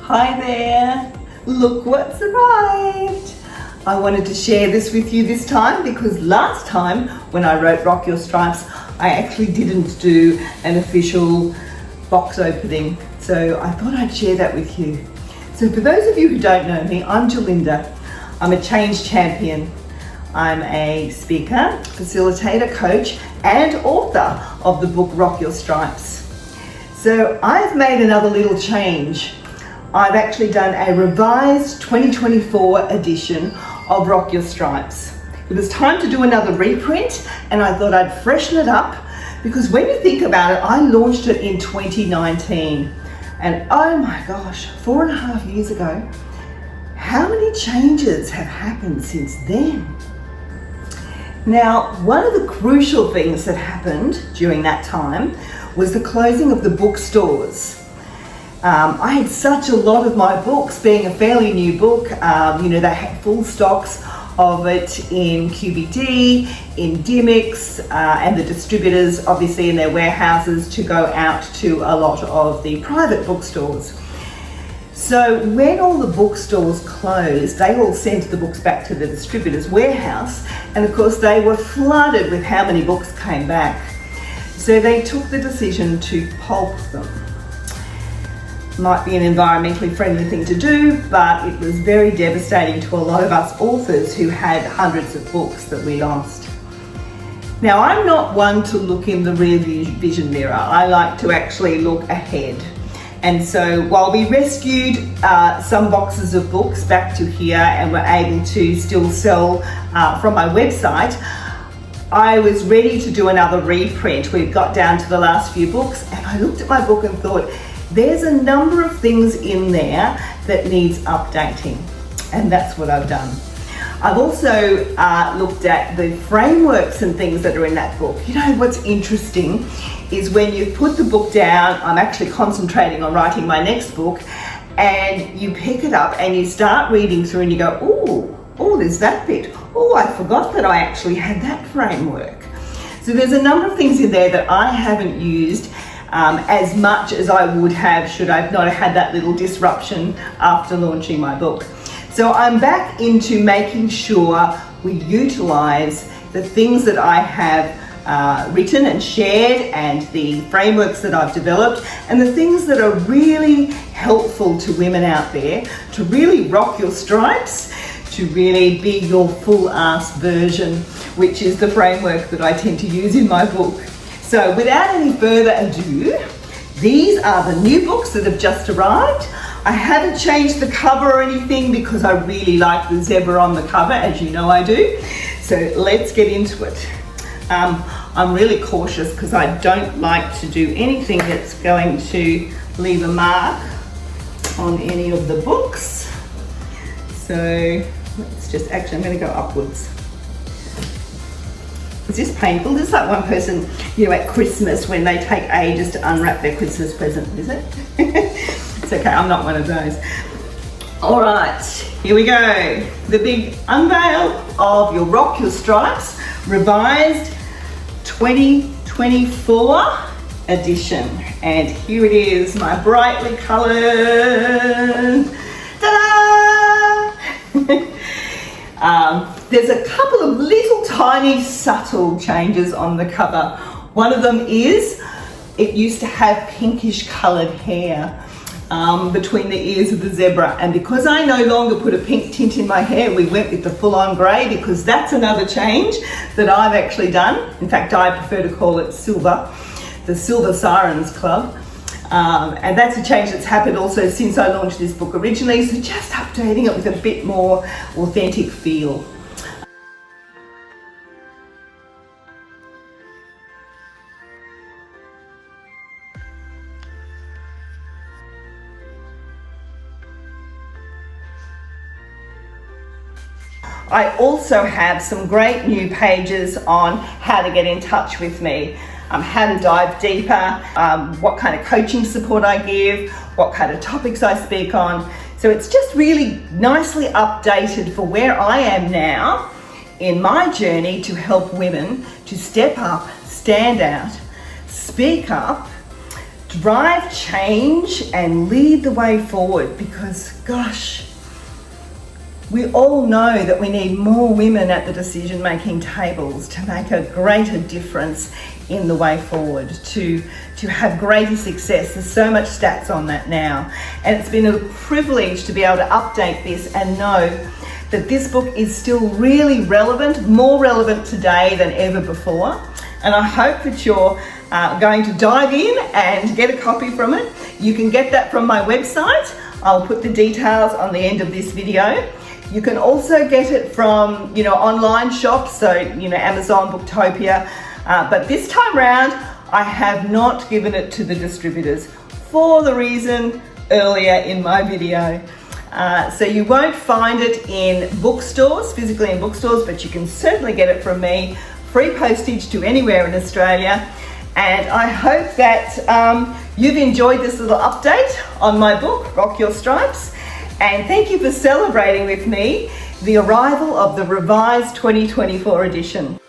Hi there, look what's arrived. I wanted to share this with you this time because last time when I wrote Rock Your Stripes, I actually didn't do an official box opening. So I thought I'd share that with you. So for those of you who don't know me, I'm Jilinda. I'm a change champion. I'm a speaker, facilitator, coach, and author of the book Rock Your Stripes. So I've made another little change. I've actually done a revised 2024 edition of Rock Your Stripes. It was time to do another reprint and I thought I'd freshen it up because when you think about it, I launched it in 2019 and oh my gosh, 4.5 years ago, how many changes have happened since then? Now, one of the crucial things that happened during that time was the closing of the bookstores. I had such a lot of my books, being a fairly new book, they had full stocks of it in QBD, in Dimmicks, and the distributors obviously in their warehouses to go out to a lot of the private bookstores. So when all the bookstores closed, they all sent the books back to the distributor's warehouse, and of course they were flooded with how many books came back. So they took the decision to pulp them. Might be an environmentally friendly thing to do, but it was very devastating to a lot of us authors who had hundreds of books that we lost. Now, I'm not one to look in the rear vision mirror. I like to actually look ahead. And so while we rescued some boxes of books back to here and were able to still sell from my website, I was ready to do another reprint. We got down to the last few books and I looked at my book and thought, there's a number of things in there that needs updating, and that's what I've done. I've also looked at the frameworks and things that are in that book. You know, what's interesting is when you put the book down, I'm actually concentrating on writing my next book, and you pick it up and you start reading through and you go, oh, there's that bit. Oh, I forgot that I actually had that framework. So there's a number of things in there that I haven't used as much as I would have should I've not had that little disruption after launching my book. So I'm back into making sure we utilize the things that I have written and shared and the frameworks that I've developed and the things that are really helpful to women out there to really rock your stripes, to really be your full-arse version, which is the framework that I tend to use in my book. So without any further ado, these are the new books that have just arrived. I haven't changed the cover or anything because I really like the zebra on the cover, as you know I do. So let's get into it. I'm really cautious because I don't like to do anything that's going to leave a mark on any of the books. So let's just, actually I'm going to go upwards. Is this painful? This is like one person, at Christmas when they take ages to unwrap their Christmas present, is it? It's okay, I'm not one of those. All right, here we go. The big unveil of your Rock Your Stripes revised 2024 edition. And here it is, my brightly colored, ta-da! There's a couple of little tiny subtle changes on the cover. One of them is, it used to have pinkish colored hair between the ears of the zebra, and because I no longer put a pink tint in my hair, we went with the full-on grey because that's another change that I've actually done. In fact, I prefer to call it silver, the Silver Sirens Club. And that's a change that's happened also since I launched this book originally, so just updating it with a bit more authentic feel. I also have some great new pages on how to get in touch with me, how to dive deeper, what kind of coaching support I give, what kind of topics I speak on. So it's just really nicely updated for where I am now in my journey to help women to step up, stand out, speak up, drive change and lead the way forward, because gosh, we all know that we need more women at the decision-making tables to make a greater difference in the way forward, to have greater success. There's so much stats on that now. And it's been a privilege to be able to update this and know that this book is still really relevant, more relevant today than ever before. And I hope that you're going to dive in and get a copy from it. You can get that from my website. I'll put the details on the end of this video. You can also get it from, online shops, so, Amazon, Booktopia. But this time round, I have not given it to the distributors for the reason earlier in my video. So you won't find it in bookstores, physically in bookstores, but you can certainly get it from me, free postage to anywhere in Australia. And I hope that you've enjoyed this little update on my book, Rock Your Stripes. And thank you for celebrating with me the arrival of the revised 2024 edition.